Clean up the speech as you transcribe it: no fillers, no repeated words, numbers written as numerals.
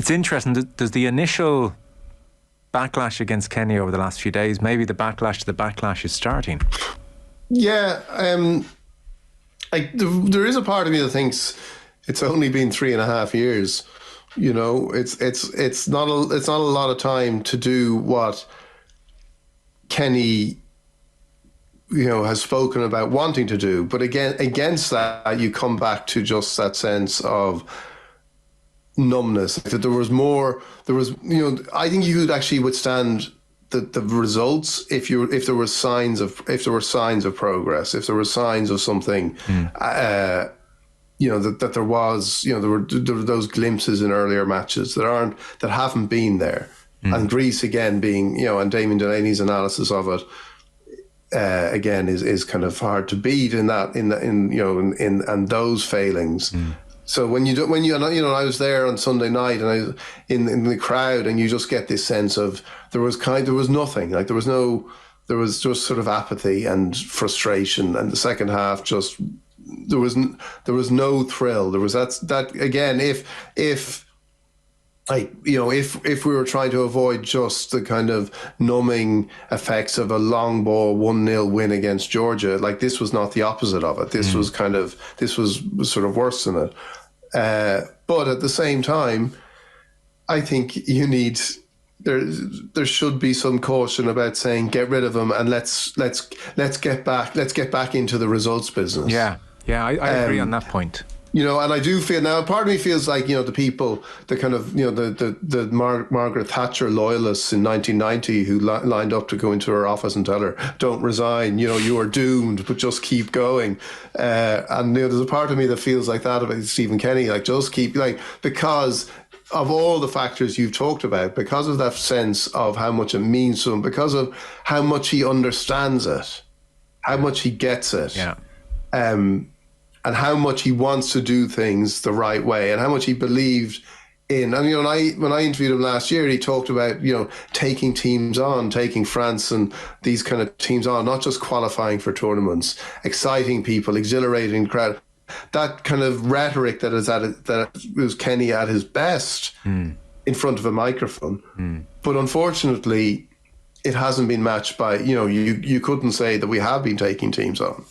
It's interesting. Does the initial backlash against Kenny over the last few days, maybe the backlash to the backlash is starting? Yeah, there is a part of me that thinks it's only been 3.5 years. You know, it's not a lot of time to do what Kenny, you know, has spoken about wanting to do. But again, against that, you come back to just that sense of numbness. That there was, you know, I think you could actually withstand the results if there were signs of progress, if there were signs of something. You know, that there was, you know, there were those glimpses in earlier matches that haven't been there. And Greece again being, you know, and Damien Delaney's analysis of it again is kind of hard to beat in those failings. So when you know, I was there on Sunday night and I was in the crowd, and you just get this sense of there was nothing, like there was just sort of apathy and frustration, and the second half just there was no thrill. There was that again. If we were trying to avoid just the kind of numbing effects of a long ball 1-0 win against Georgia, like this was not the opposite of it. This was sort of worse than it. But at the same time, I think there should be some caution about saying get rid of him and let's get back into the results business. Yeah, I agree on that point. You know, and I do feel now, part of me feels like, you know, the people, the kind of, you know, the Margaret Thatcher loyalists in 1990 who lined up to go into her office and tell her, don't resign, you know, you are doomed, but just keep going. And, you know, there's a part of me that feels like that about Stephen Kenny, like just keep, like, because of all the factors you've talked about, because of that sense of how much it means to him, because of how much he understands it, how much he gets it. Yeah. And how much he wants to do things the right way, and how much he believed in. And, you know, when I interviewed him last year, he talked about, you know, taking teams on, taking France and these kind of teams on, not just qualifying for tournaments, exciting people, exhilarating crowd. That kind of rhetoric that was Kenny at his best in front of a microphone. But unfortunately, it hasn't been matched by, you know, you couldn't say that we have been taking teams on.